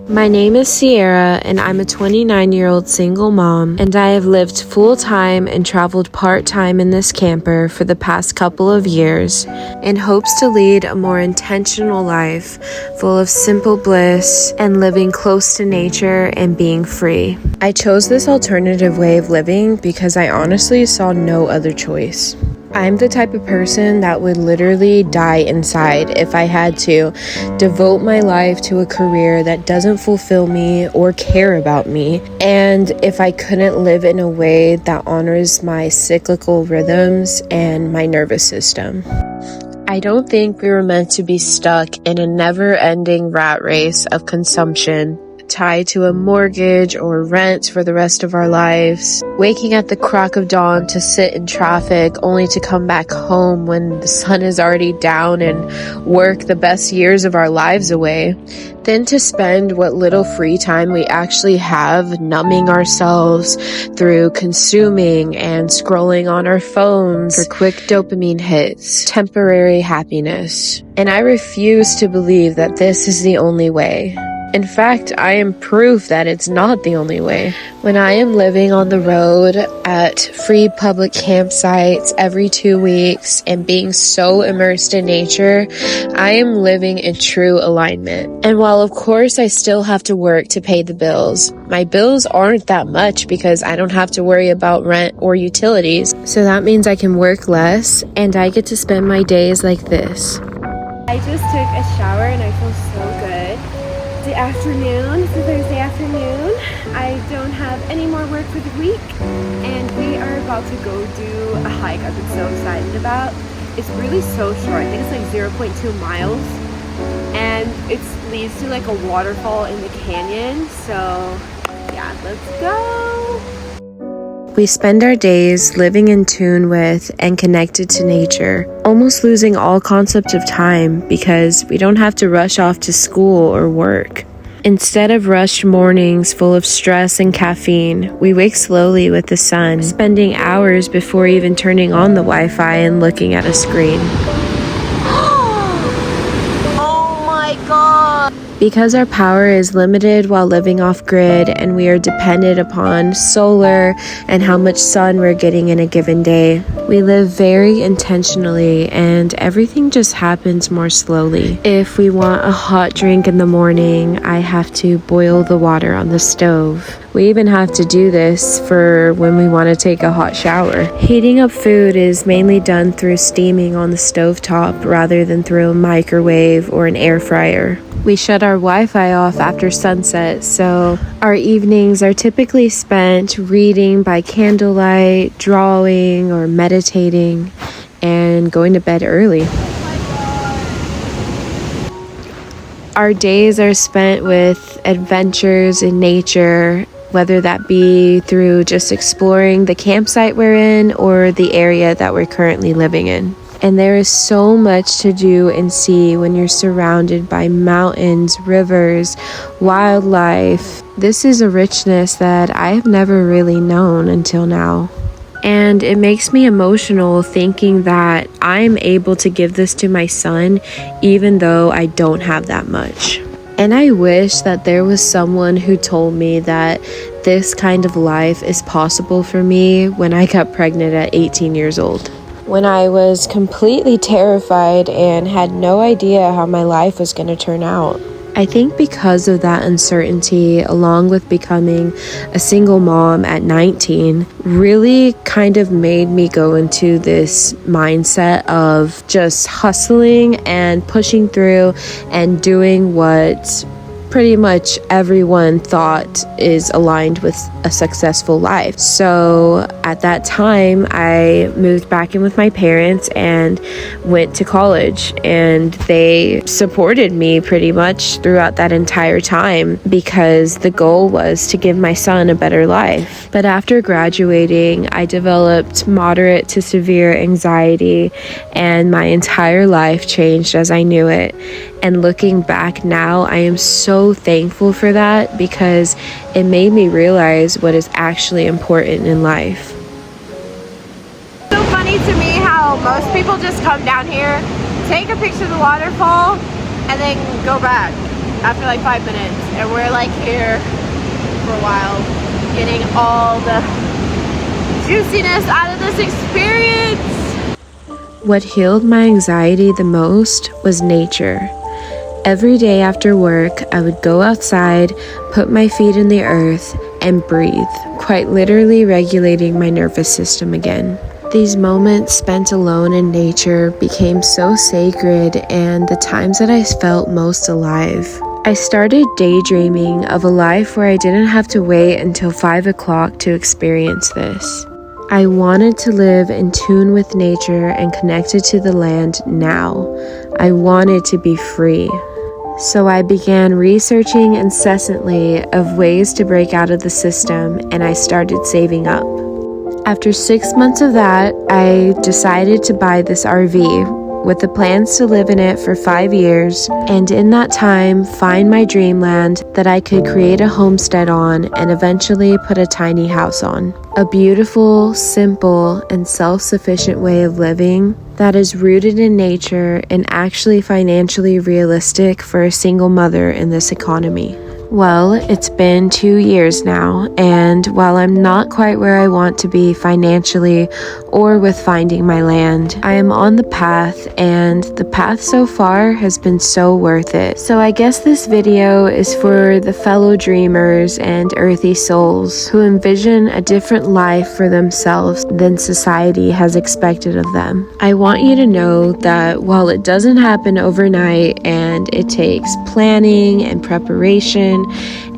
My name is Sierra, and I'm a 29-year-old single mom, and I have lived full-time and traveled part-time in this camper for the past couple of years in hopes to lead a more intentional life full of simple bliss and living close to nature and being free. I chose this alternative way of living because I honestly saw no other choice. I'm the type of person that would literally die inside if I had to devote my life to a career that doesn't fulfill me or care about me, and if I couldn't live in a way that honors my cyclical rhythms and my nervous system. I don't think we were meant to be stuck in a never-ending rat race of consumption, tied to a mortgage or rent for the rest of our lives, waking at the crack of dawn to sit in traffic only to come back home when the sun is already down and work the best years of our lives away, then to spend what little free time we actually have numbing ourselves through consuming and scrolling on our phones for quick dopamine hits, temporary happiness. And I refuse to believe that this is the only way. In fact, I am proof that it's not the only way. When I am living on the road at free public campsites every 2 weeks and being so immersed in nature, I am living in true alignment. And while of course I still have to work to pay the bills, my bills aren't that much because I don't have to worry about rent or utilities. So that means I can work less and I get to spend my days like this. I just took a shower and I feel so good. The afternoon, it's a Thursday afternoon. I don't have any more work for the week, and we are about to go do a hike I've been so excited about. It's really so short. I think it's like 0.2 miles, and it leads to like a waterfall in the canyon. So yeah, let's go. We spend our days living in tune with and connected to nature, almost losing all concept of time because we don't have to rush off to school or work. Instead of rushed mornings full of stress and caffeine, we wake slowly with the sun, spending hours before even turning on the Wi-Fi and looking at a screen. Oh my god! Because our power is limited while living off-grid and we are dependent upon solar and how much sun we're getting in a given day, we live very intentionally and everything just happens more slowly. If we want a hot drink in the morning, I have to boil the water on the stove. We even have to do this for when we want to take a hot shower. Heating up food is mainly done through steaming on the stovetop rather than through a microwave or an air fryer. We shut our Wi-Fi off after sunset, so our evenings are typically spent reading by candlelight, drawing, or meditating, and going to bed early. Our days are spent with adventures in nature, whether that be through just exploring the campsite we're in or the area that we're currently living in. And there is so much to do and see when you're surrounded by mountains, rivers, wildlife. This is a richness that I have never really known until now. And it makes me emotional thinking that I'm able to give this to my son even though I don't have that much. And I wish that there was someone who told me that this kind of life is possible for me when I got pregnant at 18 years old. When I was completely terrified and had no idea how my life was going to turn out. I think because of that uncertainty, along with becoming a single mom at 19, really kind of made me go into this mindset of just hustling and pushing through and doing what pretty much everyone thought is aligned with a successful life. So at that time, I moved back in with my parents and went to college, and they supported me pretty much throughout that entire time because the goal was to give my son a better life. But after graduating, I developed moderate to severe anxiety, and my entire life changed as I knew it. And looking back now, I am so thankful for that because it made me realize what is actually important in life. It's so funny to me how most people just come down here, take a picture of the waterfall, and then go back. after like 5 minutes, and we're like here for a while getting all the juiciness out of this experience. What healed my anxiety the most was nature. Every day after work, I would go outside, put my feet in the earth, and breathe, quite literally regulating my nervous system again. These moments spent alone in nature became so sacred, and the times that I felt most alive. I started daydreaming of a life where I didn't have to wait until 5 o'clock to experience this. I wanted to live in tune with nature and connected to the land now. I wanted to be free. So I began researching incessantly of ways to break out of the system, and I started saving up. After 6 months of that, I decided to buy this RV with the plans to live in it for 5 years, and in that time find my dreamland that I could create a homestead on and eventually put a tiny house on. A beautiful, simple, and self-sufficient way of living that is rooted in nature and actually financially realistic for a single mother in this economy. Well, it's been 2 years now, and while I'm not quite where I want to be financially or with finding my land, I am on the path, and the path so far has been so worth it. So I guess this video is for the fellow dreamers and earthy souls who envision a different life for themselves than society has expected of them. I want you to know that while it doesn't happen overnight and it takes planning and preparation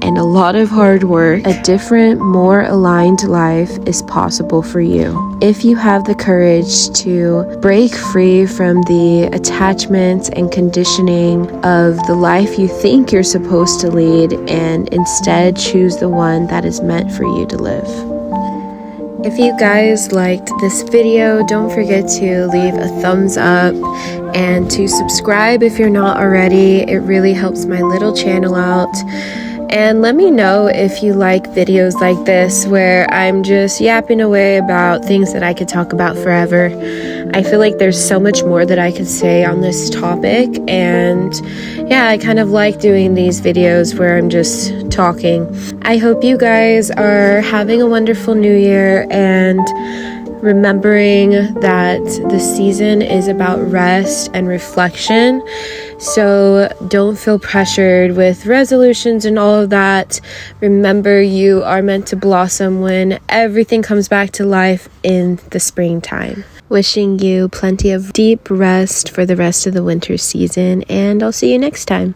and a lot of hard work, a different, more aligned life is possible for you. If you have the courage to break free from the attachments and conditioning of the life you think you're supposed to lead and instead choose the one that is meant for you to live. If you guys liked this video, don't forget to leave a thumbs up and to subscribe if you're not already. It really helps my little channel out. And let me know if you like videos like this where I'm just yapping away about things that I could talk about forever. I feel like there's so much more that I could say on this topic, and yeah, I kind of like doing these videos where I'm just talking. I hope you guys are having a wonderful new year and remembering that the season is about rest and reflection. So don't feel pressured with resolutions and all of that. Remember, you are meant to blossom when everything comes back to life in the springtime. Wishing you plenty of deep rest for the rest of the winter season, and I'll see you next time.